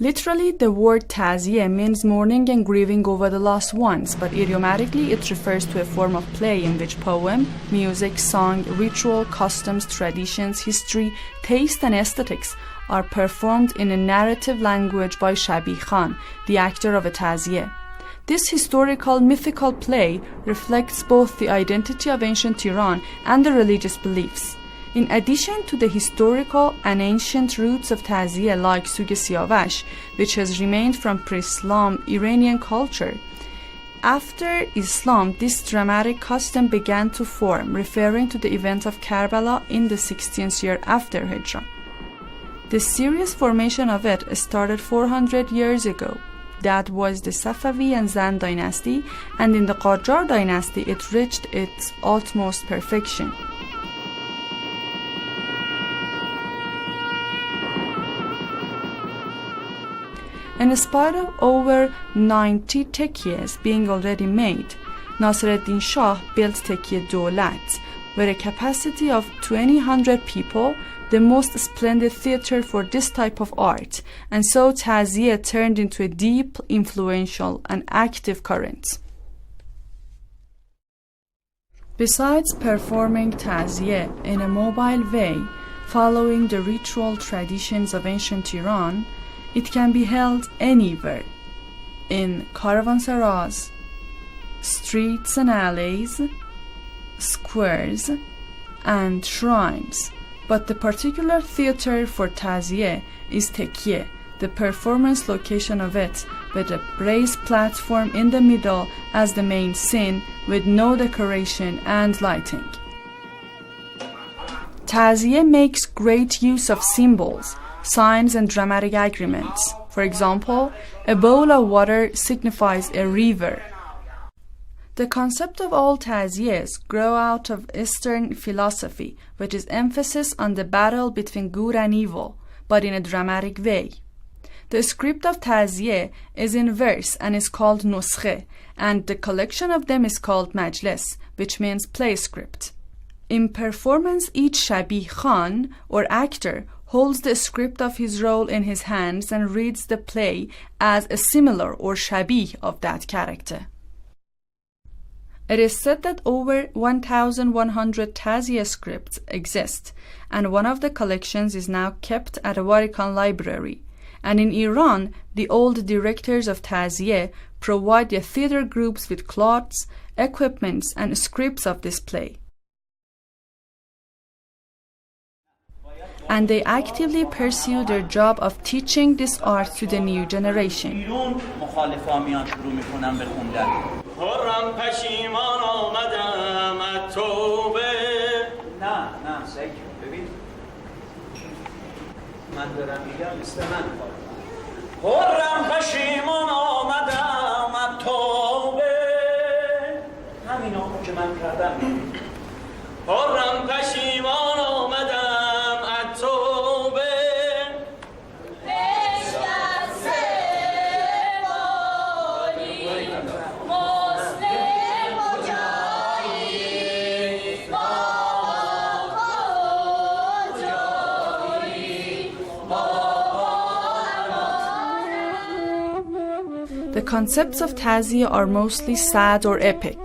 Literally, the word Tazyie means mourning and grieving over the lost ones, but idiomatically it refers to a form of play in which poem, music, song, ritual, customs, traditions, history, taste and aesthetics are performed in a narrative language by Shabih Khan, the actor of a Tazyie. This historical mythical play reflects both the identity of ancient Iran and the religious beliefs. In addition to the historical and ancient roots of Tazyie like Sug Siyavash, which has remained from pre-Islam Iranian culture, after Islam this dramatic custom began to form, referring to the event of Karbala in the 16th year after Hijrah. The serious formation of it started 400 years ago. That was the Safavi and Zand dynasty, and in the Qajar dynasty it reached its utmost perfection. In spite of over 90 tekies being already made, Nasreddin Shah built Tekiye Dolat, with a capacity of 200 people, the most splendid theater for this type of art, and so Tazyie turned into a deep, influential, and active current. Besides performing Tazyie in a mobile way, following the ritual traditions of ancient Iran, it can be held anywhere, in caravansaras, streets and alleys, squares, and shrines. But the particular theater for Tazyie is Tekiye, the performance location of it, with a raised platform in the middle as the main scene, with no decoration and lighting. Tazyie makes great use of symbols, signs and dramatic agreements. For example, a bowl of water signifies a river. The concept of all Tazyiyes grow out of Eastern philosophy, which is emphasis on the battle between good and evil, but in a dramatic way. The script of Tazyie is in verse and is called nuskhe, and the collection of them is called majlis, which means play script. In performance, each Shabih Khan, or actor, holds the script of his role in his hands and reads the play as a similar or shabih of that character. It is said that over 1,100 Tazyie scripts exist, and one of the collections is now kept at a Vatican library. And in Iran, the old directors of Tazyie provide the theater groups with cloths, equipments, and scripts of this play. And they actively pursue their job of teaching this art to the new generation. The concepts of Tazyie are mostly sad or epic.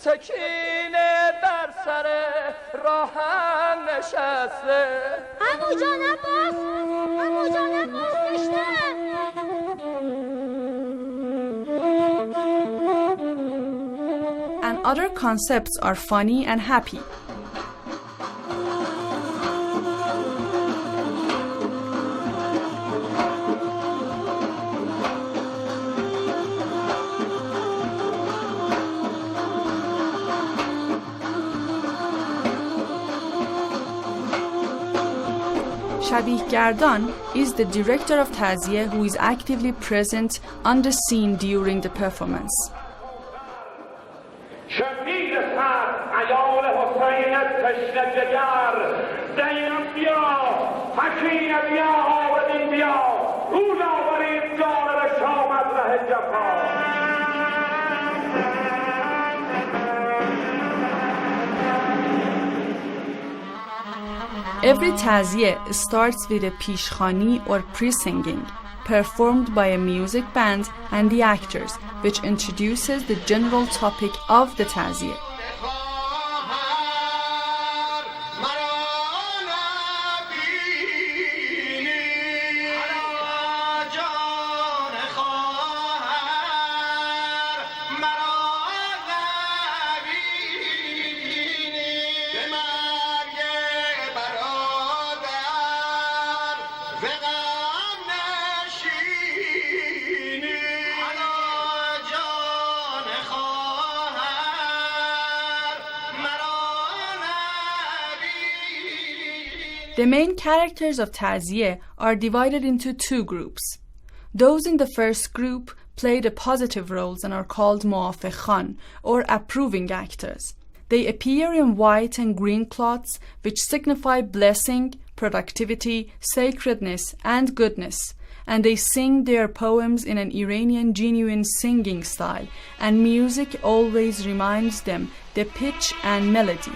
سکینه بر سر راهم نشسته عمو جان عباس کشته. And other concepts are funny and happy. Shabih Gardan is the director of Tazyie who is actively present on the scene during the performance. شبیه سر عیال حسین تشنه جگر زینب بیا حکیم بیا آبدین بیا روز آورید جانب شامت ره جفا. Every taziye starts with a pishkhani or pre-singing, performed by a music band and the actors, which introduces the general topic of the taziye. The main characters of Tazyie are divided into two groups. Those in the first group play the positive roles and are called muafiqan, or approving actors. They appear in white and green cloths, which signify blessing, productivity, sacredness, and goodness, and they sing their poems in an Iranian genuine singing style, and music always reminds them the pitch and melody.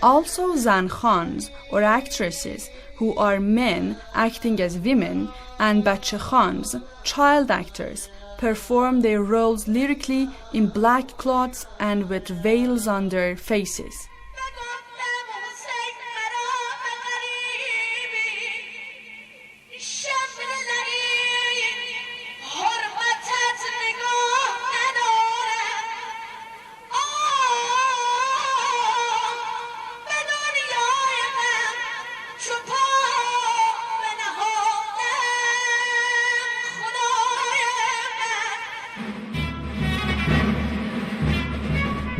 Also zankhans, or actresses, who are men acting as women, and bachekhans, child actors, perform their roles lyrically in black cloths and with veils on their faces.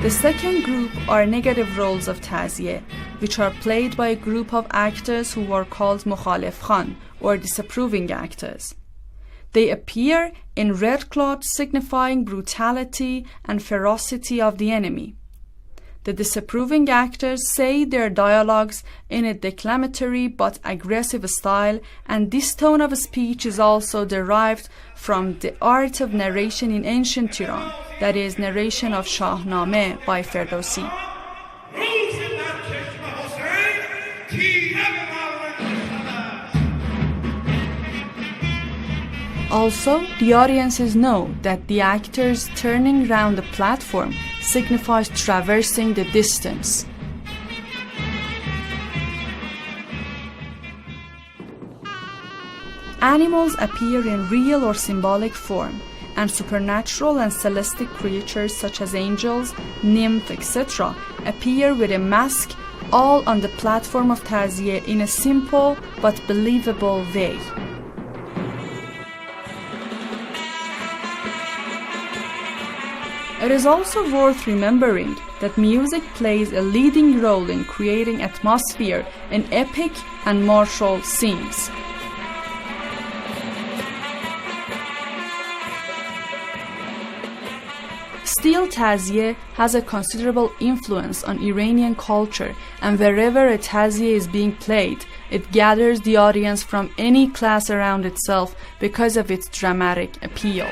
The second group are negative roles of Tazyie, which are played by a group of actors who are called mukhalif khan, or disapproving actors. They appear in red cloths signifying brutality and ferocity of the enemy. The disapproving actors say their dialogues in a declamatory but aggressive style, and this tone of speech is also derived from the art of narration in ancient Iran, that is, narration of Shahnameh by Ferdowsi. Also, the audiences know that the actors turning round the platform signifies traversing the distance. Animals appear in real or symbolic form, and supernatural and celestial creatures such as angels, nymphs, etc. appear with a mask, all on the platform of Tazyie in a simple but believable way. It is also worth remembering that music plays a leading role in creating atmosphere in epic and martial scenes. Still, Tazyie has a considerable influence on Iranian culture, and wherever a Tazyie is being played, it gathers the audience from any class around itself because of its dramatic appeal.